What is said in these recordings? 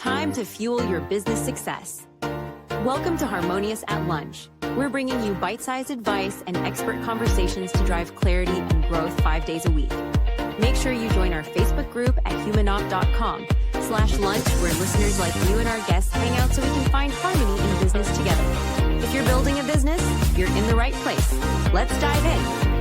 Time to fuel your business success. Welcome to Harmonious at Lunch. We're bringing you bite-sized advice and expert conversations to drive clarity and growth 5 days a week. Make sure you join our Facebook group at humanopt.com/lunch, where listeners like you and our guests hang out so we can find harmony in business together. If you're building a business, you're in the right place. Let's dive in.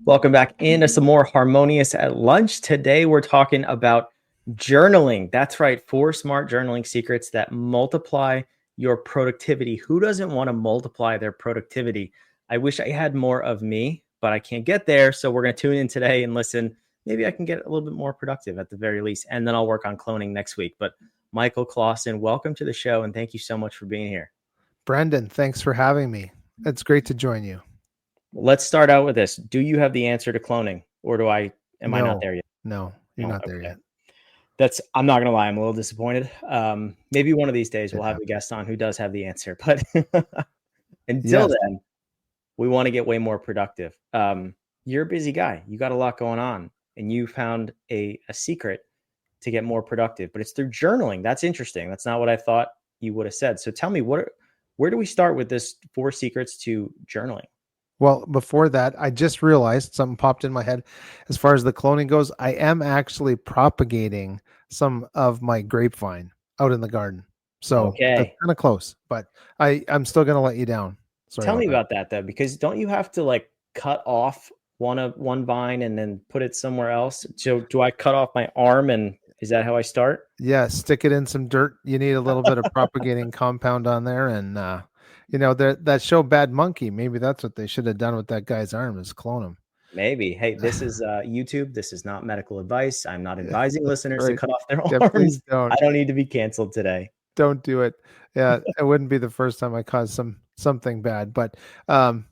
Welcome back into some more Harmonious at Lunch. Today, we're talking about journaling. That's right. 4 smart journaling secrets that multiply your productivity. Who doesn't want to multiply their productivity? I wish I had more of me, but I can't get there. So we're going to tune in today and listen. Maybe I can get a little bit more productive at the very least, and then I'll work on cloning next week. But Michael Klassen, welcome to the show, and thank you so much for being here. Brendan, thanks for having me. It's great to join you. Let's start out with this. Do you have the answer to cloning, or am I not there yet? No, you're not there yet. I'm not going to lie. I'm a little disappointed. Maybe one of these days we'll have a guest on who does have the answer, but until then, we want to get way more productive. You're a busy guy. You got a lot going on, and you found a secret to get more productive, but it's through journaling. That's interesting. That's not what I thought you would have said. So tell me, where do we start with this 4 secrets to journaling? Well, before that, I just realized something popped in my head. As far as the cloning goes, I am actually propagating some of my grapevine out in the garden. So that's kind of close, but I'm still going to let you down. Sorry. Tell me about that though, because don't you have to like cut off one vine and then put it somewhere else? So do I cut off my arm, and is that how I start? Yeah, stick it in some dirt. You need a little bit of propagating compound on there, and that show Bad Monkey, maybe that's what they should have done with that guy's arm, is clone him. Maybe. Hey, this is YouTube. This is not medical advice. I'm not advising listeners to cut off their arms. Yeah, please don't. I don't need to be canceled today. Don't do it. Yeah, it wouldn't be the first time I caused something bad. But so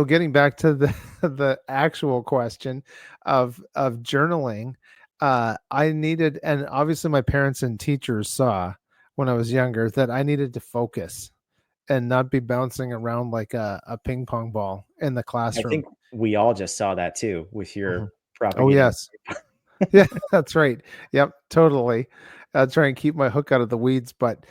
getting back to the actual question of journaling, I needed, and obviously my parents and teachers saw when I was younger that I needed to focus and not be bouncing around like a ping pong ball in the classroom. I think we all just saw that too with your propagating. Oh, yes. Yeah, that's right. Yep, totally. I'll try and keep my hook out of the weeds. But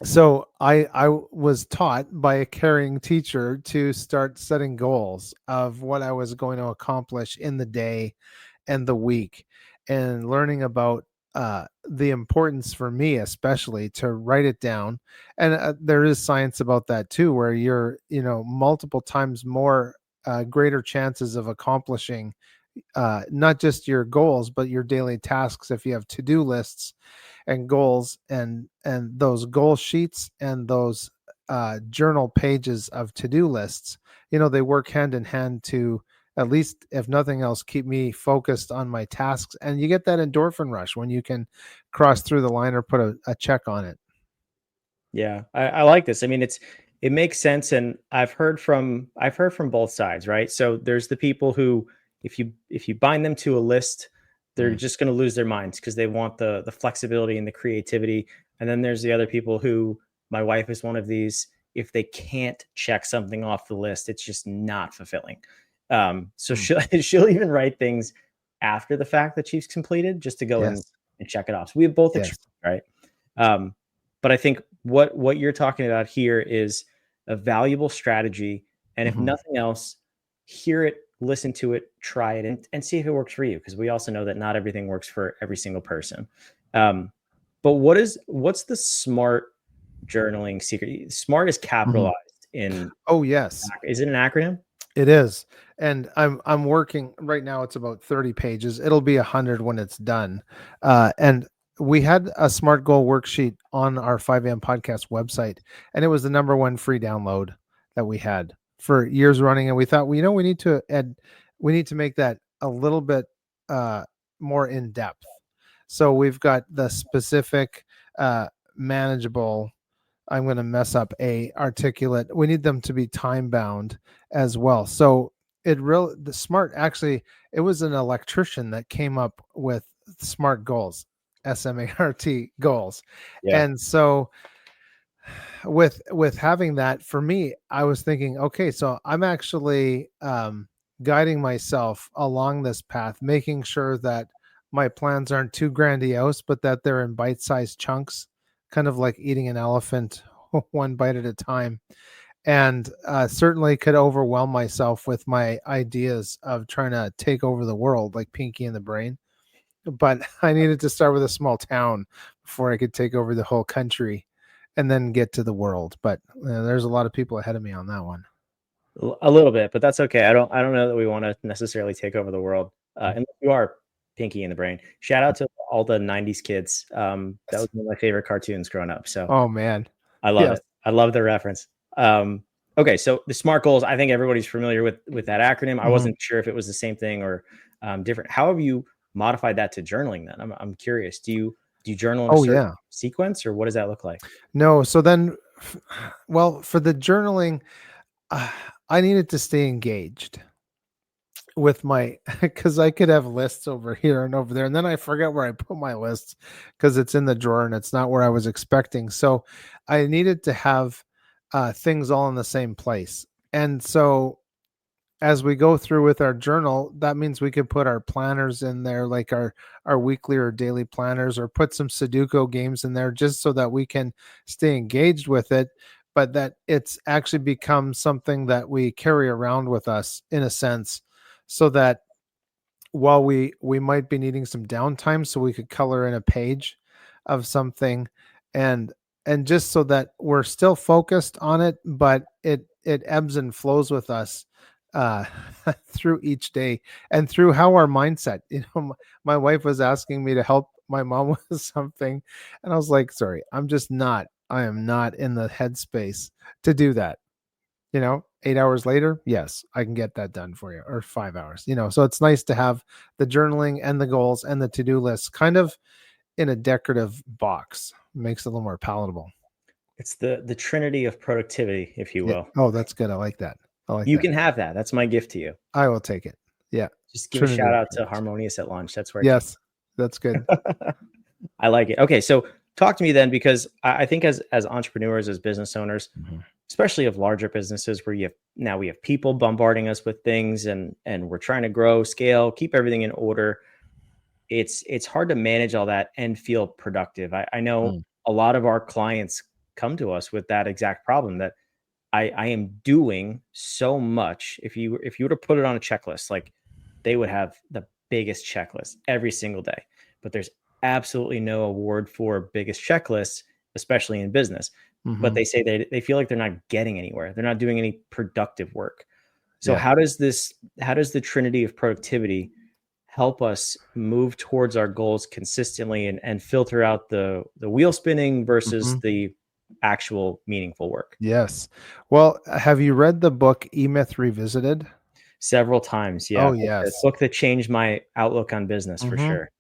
so I was taught by a caring teacher to start setting goals of what I was going to accomplish in the day and the week, and learning about the importance for me, especially, to write it down. And there is science about that too, where you're, multiple times more greater chances of accomplishing not just your goals, but your daily tasks. If you have to-do lists and goals, and those goal sheets and those journal pages of to-do lists, they work hand in hand to, at least if nothing else, keep me focused on my tasks. And you get that endorphin rush when you can cross through the line or put a check on it. Yeah, I like this. I mean, it makes sense. And I've heard from both sides, right? So there's the people who, if you bind them to a list, they're just going to lose their minds because they want the flexibility and the creativity. And then there's the other people who, my wife is one of these, if they can't check something off the list, it's just not fulfilling. So she'll even write things after the fact that she's completed, just to go and check it off. So we have both extremes, right? But I think what you're talking about here is a valuable strategy. And if nothing else, hear it, listen to it, try it, and see if it works for you. Because we also know that not everything works for every single person. But what's the SMART journaling secret? SMART is capitalized in. Oh, yes. Is it an acronym? It is. And I'm working right now. It's about 30 pages. It'll be 100 when it's done. And we had a SMART goal worksheet on our 5am podcast website, and it was the #1 free download that we had for years running. And we thought, we need to make that a little bit more in depth. So we've got the specific, manageable, I'm going to mess up, articulate. We need them to be time bound as well. So the SMART, actually, it was an electrician that came up with SMART goals, SMART goals. Yeah. And so with having that, for me, I was thinking, okay, so I'm actually guiding myself along this path, making sure that my plans aren't too grandiose, but that they're in bite-sized chunks, kind of like eating an elephant one bite at a time. And certainly could overwhelm myself with my ideas of trying to take over the world, like Pinky in the Brain. But I needed to start with a small town before I could take over the whole country and then get to the world. But there's a lot of people ahead of me on that one. A little bit, but that's okay. I don't know that we want to necessarily take over the world. And you are Pinky in the Brain. Shout out to all the 90s kids. That was one of my favorite cartoons growing up. So Oh man. I love it. I love the reference. Okay, so the SMART goals, I think everybody's familiar with that acronym. I wasn't sure if it was the same thing or different. How have you modified that to journaling then? I'm curious. Do you journal in a certain sequence, or what does that look like? No. So then, well, for the journaling, I needed to stay engaged with my, because I could have lists over here and over there, and then I forget where I put my lists because it's in the drawer and it's not where I was expecting. So I needed to have things all in the same place. And so as we go through with our journal, that means we could put our planners in there, like our weekly or daily planners, or put some Sudoku games in there just so that we can stay engaged with it, but that it's actually become something that we carry around with us in a sense, so that while we might be needing some downtime, so we could color in a page of something, and just so that we're still focused on it, but it ebbs and flows with us uh through each day and through how our mindset, my wife was asking me to help my mom with something, and I was like, sorry, I am not in the headspace to do that. 8 hours later, yes, I can get that done for you, or 5 hours. So it's nice to have the journaling and the goals and the to-do list kind of in a decorative box. Makes it a little more palatable. It's the trinity of productivity, if you will. Oh, that's good. I like that. You can have that. That's my gift to you. I will take it. Yeah. Just give a shout out to Harmonious at lunch. That's where. Yes, that's good. I like it. Okay, so talk to me then, because I think as entrepreneurs, as business owners, especially of larger businesses where we have people bombarding us with things, and we're trying to grow, scale, keep everything in order. It's hard to manage all that and feel productive. I know a lot of our clients come to us with that exact problem, that I am doing so much. If you were to put it on a checklist, like, they would have the biggest checklist every single day, but there's absolutely no award for biggest checklists, especially in business. But they say they feel like they're not getting anywhere. They're not doing any productive work. So how does the trinity of productivity help us move towards our goals consistently and filter out the wheel spinning versus the actual meaningful work? Yes. Well, have you read the book E-Myth Revisited? Several times. Yeah. Oh, yes. The book that changed my outlook on business for sure.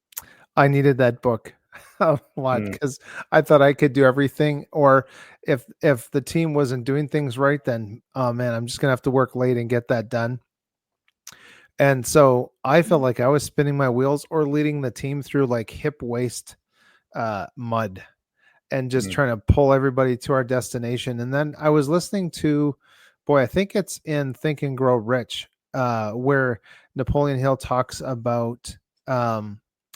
I needed that book a lot because I thought I could do everything. Or if the team wasn't doing things right, then, oh man, I'm just going to have to work late and get that done. And so I felt like I was spinning my wheels or leading the team through like hip waist mud, and just trying to pull everybody to our destination. And then I was listening to, I think it's in Think and Grow Rich, where Napoleon Hill talks about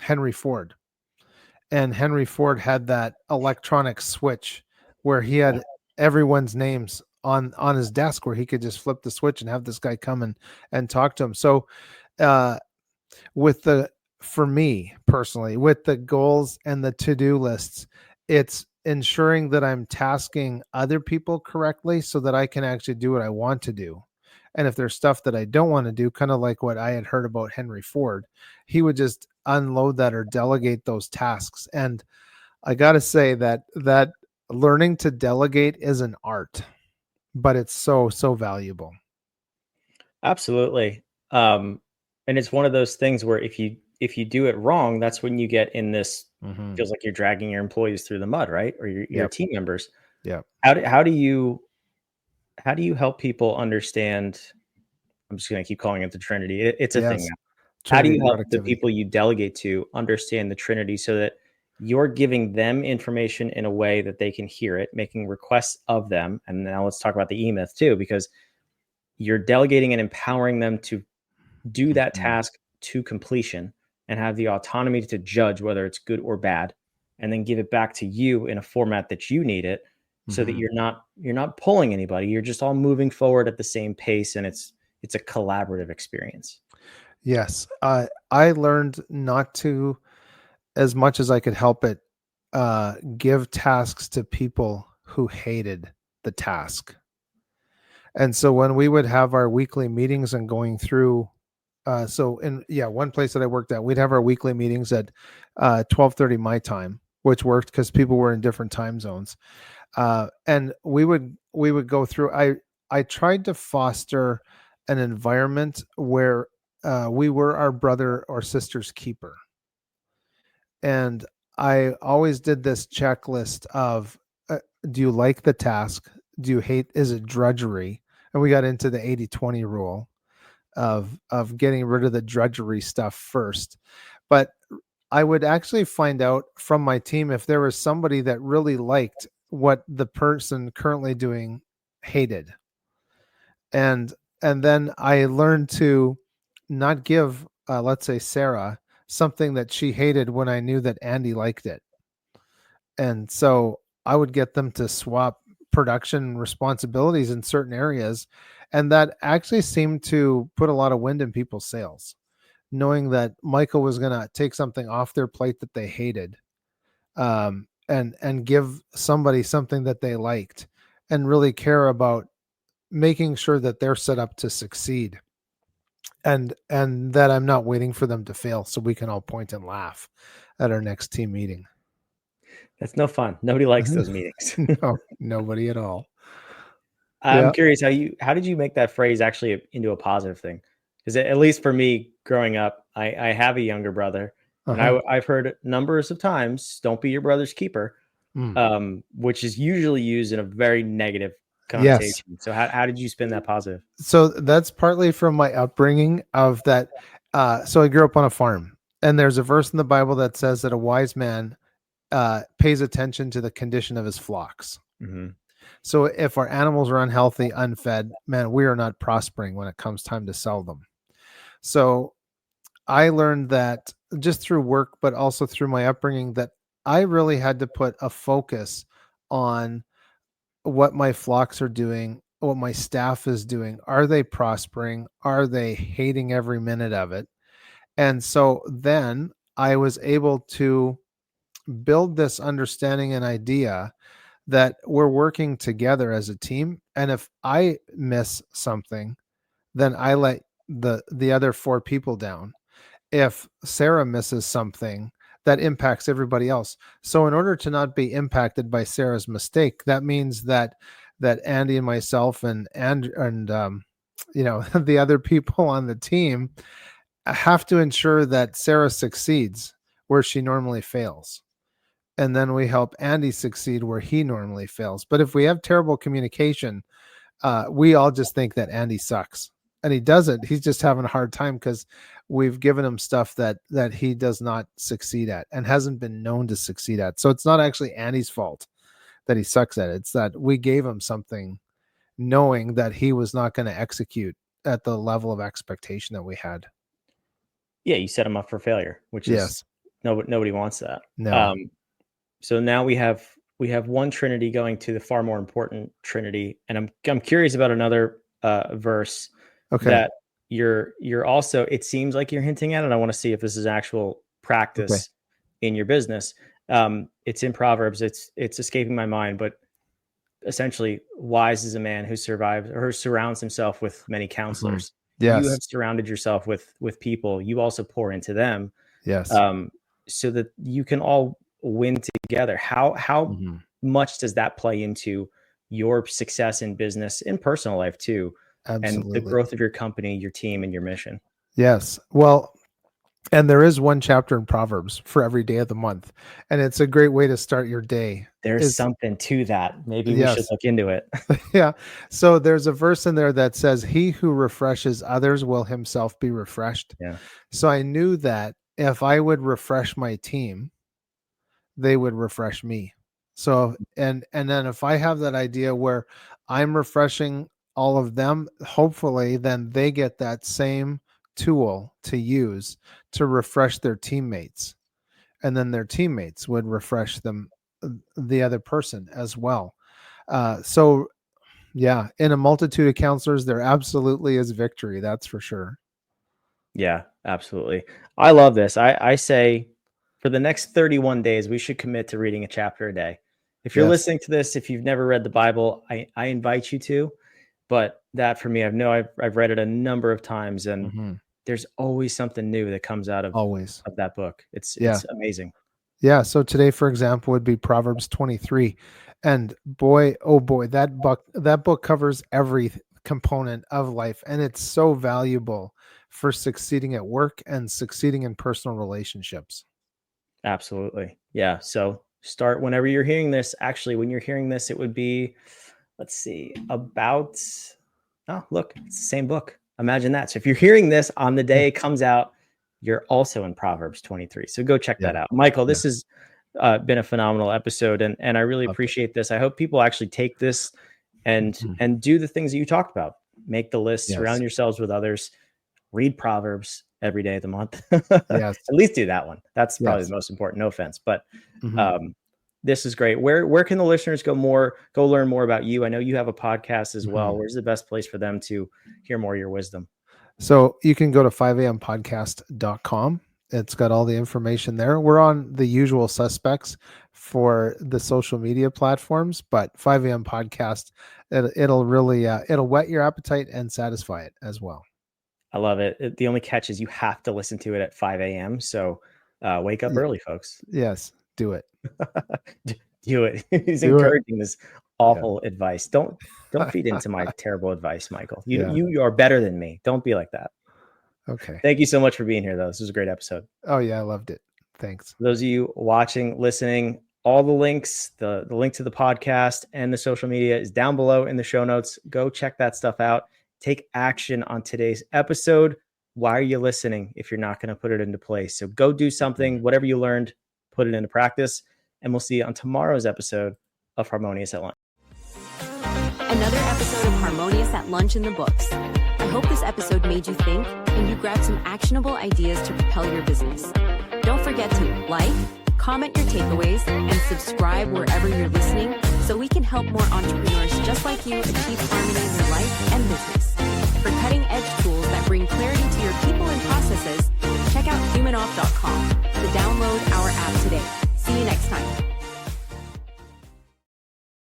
Henry Ford. And Henry Ford had that electronic switch where he had everyone's names on his desk, where he could just flip the switch and have this guy come and talk to him. So for me personally, with the goals and the to-do lists, it's ensuring that I'm tasking other people correctly so that I can actually do what I want to do. And if there's stuff that I don't want to do, kind of like what I had heard about Henry Ford, he would just unload that or delegate those tasks. And I got to say that learning to delegate is an art, but it's so valuable. Absolutely. And it's one of those things where if you do it wrong, that's when you get in this, feels like you're dragging your employees through the mud, right? Or your team members. Yeah. How do you help people understand? I'm just going to keep calling it the Trinity. It's a thing now. How do you help the people you delegate to understand the Trinity so that you're giving them information in a way that they can hear it, making requests of them? And now let's talk about the E-Myth too, because you're delegating and empowering them to do that task to completion and have the autonomy to judge whether it's good or bad, and then give it back to you in a format that you need it, so that you're not pulling anybody. You're just all moving forward at the same pace, and it's a collaborative experience. Yes. I learned not to, as much as I could help it, give tasks to people who hated the task. And so when we would have our weekly meetings and going through, one place that I worked at, we'd have our weekly meetings at 12:30 my time, which worked because people were in different time zones. And we would go through. I tried to foster an environment where we were our brother or sister's keeper. And I always did this checklist of, do you like the task? Do you hate, is it drudgery? And we got into the 80-20 rule of getting rid of the drudgery stuff first. But I would actually find out from my team if there was somebody that really liked what the person currently doing hated. And then I learned to not give, let's say, Sarah something that she hated when I knew that Andy liked it. And so I would get them to swap production responsibilities in certain areas. And that actually seemed to put a lot of wind in people's sails, knowing that Michael was going to take something off their plate that they hated, and give somebody something that they liked, and really care about making sure that they're set up to succeed. And that I'm not waiting for them to fail so we can all point and laugh at our next team meeting. That's no fun. Nobody likes those meetings. No, nobody at all. I'm curious how did you make that phrase actually into a positive thing? Because at least for me growing up, I have a younger brother, and I've heard numbers of times, "Don't be your brother's keeper," which is usually used in a very negative connotation. Yes. So how did you spin that positive? So that's partly from my upbringing of that. So I grew up on a farm, and there's a verse in the Bible that says that a wise man pays attention to the condition of his flocks. So if our animals are unhealthy, unfed, man, we are not prospering when it comes time to sell them. So I learned that just through work, but also through my upbringing, that I really had to put a focus on what my flocks are doing, what my staff is doing. Are they prospering? Are they hating every minute of it? And so then I was able to build this understanding and idea that we're working together as a team. And if I miss something, then I let the other 4 people down. If Sarah misses something, that impacts everybody else. So in order to not be impacted by Sarah's mistake, that means that Andy and myself and the other people on the team have to ensure that Sarah succeeds where she normally fails. And then we help Andy succeed where he normally fails. But if we have terrible communication, we all just think that Andy sucks. And he doesn't. He's just having a hard time because we've given him stuff that he does not succeed at and hasn't been known to succeed at. So it's not actually Andy's fault that he sucks at it. It's that we gave him something knowing that he was not going to execute at the level of expectation that we had. Yeah, you set him up for failure, which is nobody wants that. No. So now we have one Trinity going to the far more important Trinity, and I'm curious about another verse that you're also, it seems like you're hinting at, and I want to see if this is actual practice in your business. It's in Proverbs. It's escaping my mind, but essentially, wise is a man who survives or who surrounds himself with many counselors. Yes. You have surrounded yourself with people. You also pour into them. Yes. So that you can all win together. How much does that play into your success in business, in personal life too? Absolutely. And the growth of your company, your team, and your mission? Yes. Well, and there is one chapter in Proverbs for every day of the month, and it's a great way to start your day. There's something to that. Maybe we should look into it. Yeah. So there's a verse in there that says, "He who refreshes others will himself be refreshed." Yeah. So I knew that if I would refresh my team, they would refresh me. So, and then if I have that idea where I'm refreshing all of them, hopefully then they get that same tool to use to refresh their teammates, and then their teammates would refresh them, the other person as well. So yeah, in a multitude of counselors, there absolutely is victory. That's for sure. Yeah, absolutely. I love this. I say for the next 31 days, we should commit to reading a chapter a day. If you're Yes. listening to this, if you've never read the Bible, I invite you to. But that for me, I've read it a number of times, and Mhm. there's always something new that comes out Always. of that book. It's Yeah. amazing. Yeah. So today, for example, would be Proverbs 23. And boy, oh boy, that book covers every component of life. And it's so valuable for succeeding at work and succeeding in personal relationships. Absolutely. Yeah. So start whenever you're hearing this. Actually, when you're hearing this, it would be, let's see, about, oh, look, it's the same book. Imagine that. So if you're hearing this on the day it comes out, you're also in Proverbs 23. So go check that out. Michael, this has been a phenomenal episode, and I really appreciate this. I hope people actually take this and do the things that you talked about. Make the list, surround yourselves with others, read Proverbs every day of the month. Yes. At least do that one. That's probably the most important. No offense, but this is great. Where can the listeners go learn more about you? I know you have a podcast as well. Where's the best place for them to hear more of your wisdom? So you can go to 5ampodcast.com. It's got all the information there. We're on the usual suspects for the social media platforms, but 5am podcast, it'll really, it'll whet your appetite and satisfy it as well. I love it. The only catch is you have to listen to it at 5 a.m. So wake up early, folks. Yes, do it. Do it. He's encouraging this awful advice. Don't feed into my terrible advice, Michael. You are better than me. Don't be like that. Okay. Thank you so much for being here, though. This was a great episode. Oh yeah, I loved it. Thanks. For those of you watching, listening, all the links, the link to the podcast and the social media is down below in the show notes. Go check that stuff out. Take action on today's episode. Why are you listening if you're not going to put it into place? So go do something, whatever you learned, put it into practice. And we'll see you on tomorrow's episode of Harmonious at Lunch. Another episode of Harmonious at Lunch in the books. I hope this episode made you think and you grabbed some actionable ideas to propel your business. Don't forget to like, comment your takeaways, and subscribe wherever you're listening so we can help more entrepreneurs just like you achieve harmony in their life and business. For cutting-edge tools that bring clarity to your people and processes, check out humanoff.com to download our app today. See you next time.